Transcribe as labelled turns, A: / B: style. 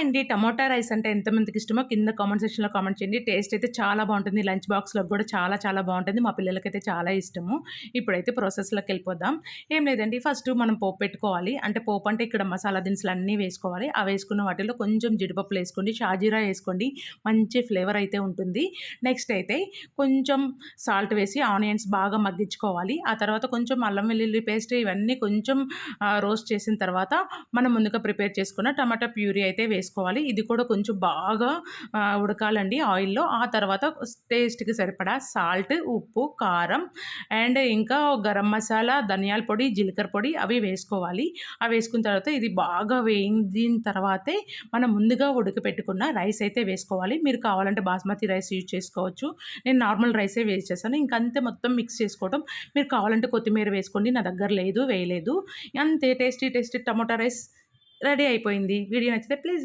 A: అండి. Tomato rice అంటే ఎంతమందికి ఇష్టమో కింద కామెంట్ సెక్షన్‌లో కామెంట్ చేయండి. టేస్ట్ అయితే చాలా బావుంటుంది. లంచ్ బాక్స్‌లోకి గూడా చాలా చాలా బావుంటుంది. మా పిల్లలకైతే చాలా ఇష్టము. ఇప్పుడైతే ప్రాసెస్‌లోకెళ్ళిపోదాం. ఏం లేదండి, ఫస్ట్ మనం పోపు పెట్టుకోవాలి. అంటే పోపు అంటే ఇక్కడ మసాలా దినుసులన్నీ వేసుకోవాలి. ఆ వేసుకున్న వాటిలో కొంచెం జీడిపప్పులేసుకోండి, షాజీరా ఏసుకోండి. మంచి ఫ్లేవర్ అయితే ఉంటుంది. నెక్స్ట్ అయితే కొంచెం సాల్ట్ వేసి ఆనియన్స్ బాగా మగ్గించుకోవాలి. ఆ తర్వాత కొంచెం అల్లం వెల్లుల్లి పేస్ట్ ఇవన్నీ కొంచెం రోస్ట్ చేసిన తర్వాత మనం ముందుగా ప్రిపేర్ చేసుకున్న టమాటా ప్యూరీ అయితే వేసుకోవాలి. ఇది కూడా కొంచెం బాగా ఉడకాలండి ఆయిల్‌లో. ఆ తర్వాత టేస్ట్‌కి సరిపడా సాల్ట్, ఉప్పు, కారం అండ్ ఇంకా గరం మసాలా, ధనియాల పొడి, జీలకర్ర పొడి అవి వేసుకోవాలి. అవి వేసుకున్న తర్వాత ఇది బాగా వేగిన తర్వాతే మనం ముందుగా ఉడకపెట్టుకున్న రైస్ అయితే వేసుకోవాలి. మీరు కావాలంటే బాస్మతి రైస్ యూజ్ చేసుకోవచ్చు. నేను నార్మల్ రైసే వేస్ట్ చేశాను. ఇంకంతే మొత్తం మిక్స్ చేసుకోవటం. మీరు కావాలంటే కొత్తిమీర వేసుకోండి. నా దగ్గర లేదు, వేయలేదు. అంతే tasty tasty tomato rice ready అయిపోయింది. వీడియో నచ్చితే ప్లీజ్